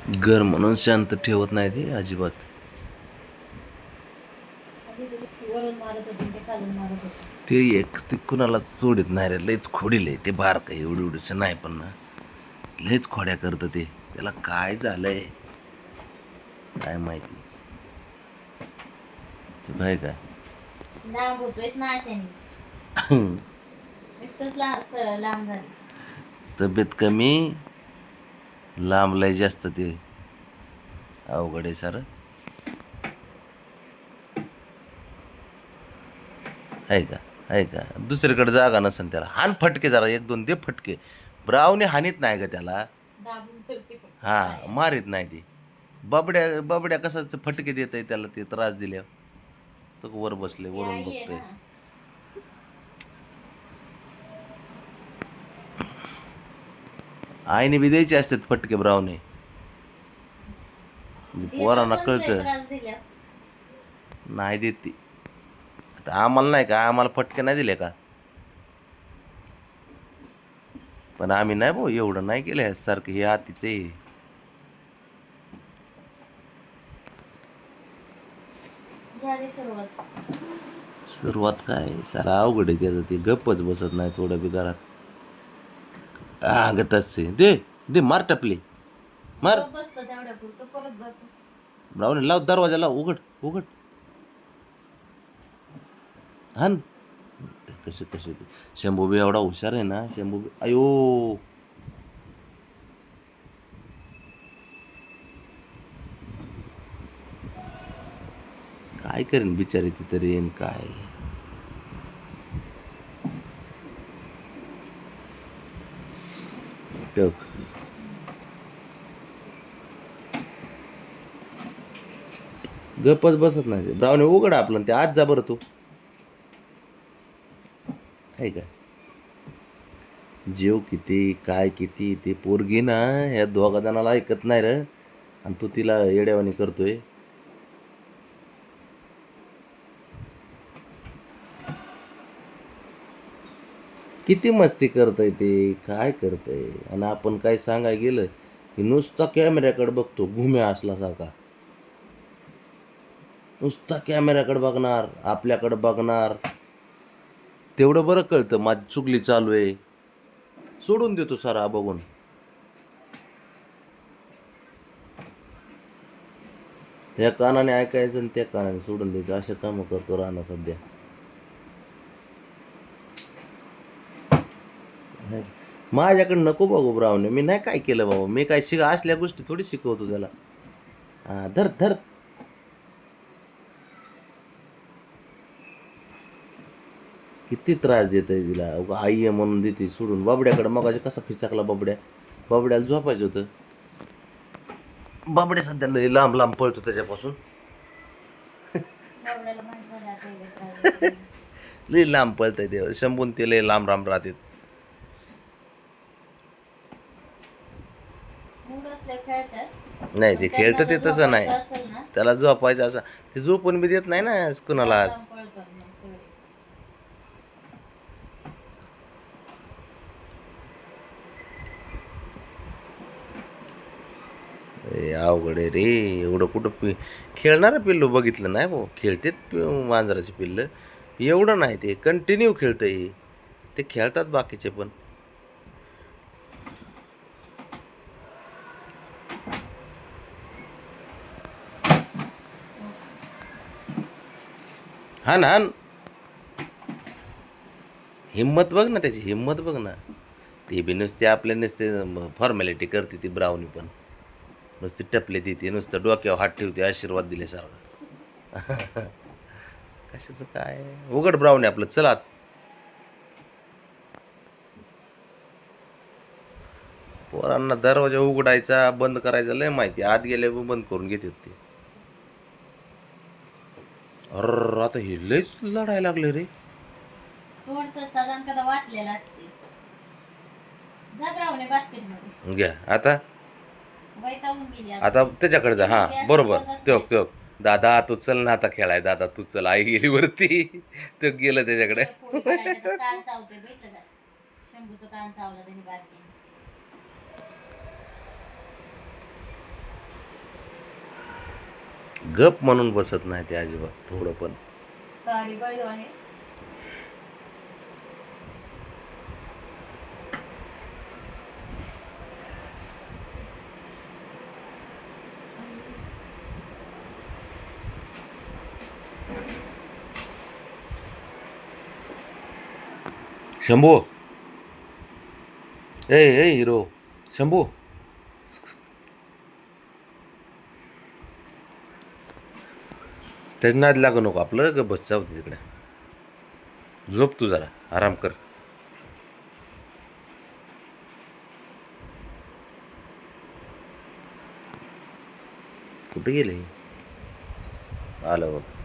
घर म्हणून शांत ठेवत नाही ते अजिबात. ते एक ते कुणालाच सोडित नाही रे, लयच खोडीले ते बारक एवढी एवढीस नाही पण ना लयच खोड्या करतं ते. त्याला काय झालंय काय माहिती. ते काय काय लांब होतोयच ना अशाने. नुसतंच लांब झालं. तब्येत कमी, लांब लय जास्त, ते अवघड आहे सारं. आहे का आहे का दुसरीकडे जागा नसेल त्याला. हान फटके जरा एक दोन दे फटके. ब्रावने हानीत नाही का त्याला. दाबून धरते फक्त हा पायाने. मारीत नाही ती. बबड्या बबड्या कसं फटके देत आहे त्याला, ते त्रास दिल्यावर. तो वर बसले ती वरून आई आहे बघतोय. ना. आईने बी द्यायचे असतात फटके ब्रावने. देत पोरांना असेल लय कळतं. त्रास दिल्या. नाही देत ती. आता आम्हाला नाही का, आम्हाला फटके नाही दिले का. पण आम्ही नाही भाऊ एवढं नाही केलं सारखं. हे हातीचे झाली सुरुवात. सुरुवात काय सारा अवघड आहे त्याचं. ते गप्पच बसत नाही थोडं बी घरात. ग तसे दे दे मार टपले मार. गप बसतं तेवढ्या पुरतं, परत जातो. ब्राऊन लाव, दरवाजा लाव, उघड उघड. हान कसे कसे. शंभू बी एवढा हुशार आहे ना. शंभू बी अयो काय करेन बिचारी ती तरी येईन काय. टक गपच बसत नाही. ब्राऊन उघड आपलं ते आज जा बरं तू. आहे का जीव किती काय किती. ते पोरगी ना ह्या दोघा जणाला ऐकत नाही र. आणि तू तिला येड्यावानी करतोय. किती मस्ती करतय ते, काय करतय. आणि आपण काय सांगाय गेलं की नुसता कॅमेऱ्याकडे बघतो घुम्या असल्यासारखा. नुसता कॅमेऱ्याकडे बघणार, आपल्याकडे बघणार. तेवढं बरं कळतं माझी चुगली चालू आहे. सोडून देतो सारा बघून. त्या कानाने ऐकायचं आणि त्या कानाने सोडून द्यायचं, असं काम करतो राहणं सध्या. माझ्याकडे नको बघू ब्रावने. मी नाही काय केलं बाबा. मी काय असल्या गोष्टी थोडी शिकवतो त्याला. हा धर धर. किती त्रास देत आहे तिला. आई आहे म्हणून देते सोडून. बाबड्याकडे मगाशी कसा फिसाकला बबड्या. बबड्याला झोपायचं होतं. बाबड्या सध्या लय लांब लांब पळतो त्याच्यापासून. बावड्याला माहित झालं आता एवढे त्रास देते म्हणून. लय लांब पळतंय ते. शंभून ते लय लांब लांब राहतात. मूड असल्या खेळतात. नाही पण ते त्यांना खेळतं ते जर तसं नाही. झोपायचं असेल ना, त्याला झोपायचं असं. ते झोपून बी देत नाही ना कुणाला लांब आज. लांब पळतात मग सगळे. अवघड आहे रे. एवढं कुठं खेळणारं पिल्लू बघितलं नाही भाऊ. खेळतेत मांजराची पिल्लं. एवढं नाही ते कंटिन्यू खेळतंय. ते खेळतात बाकीचे पण. हान हान. हिंमत बघ ना त्याची, हिंमत बघ ना. ते बी नुसते आपल्या नुसते फॉर्मॅलिटी करते ती ब्राउनी पण. नुसती टपले देते, नुसतं डोक्यावर हात ठेवते आशीर्वाद दिल्यासारखा. कशाचं काय. उघड ब्राउनी आपलं चला. पोरांना दरवाजा उघडायचा बंद करायचा लय माहिती. आत गेले बंद करून घेते ते. अर आता हे लयच लढायला लागले रे. तोड तर साधारण कदा वाचलेला असते. जा ब्रावणे बास्केटमध्ये. घ्या आता. वैतागून गेली आता त्याच्याकडे जा. हा गेली असं बरोबर. बघत तो नाही. तो दादा तू चल ना आता खेळाय. दादा तू चल. आई गेली वरती. तो गेलं त्याच्याकडे. तिला फोडी काढायच्या तर कान चावते बघितलं का. शंभूचं कान चावलं त्यांनी बारकीने. गप म्हणून बसत नाही ते अजिबात थोडं पण. गाडी बैल आहे. शंभू, ए ए हिरो, शंभू, त्याच्या नाद लागू नको, आपलं ग बस जाऊ दे तिकडे. झोप तू जरा, आराम कर. कुठे गेले? आलं बघ.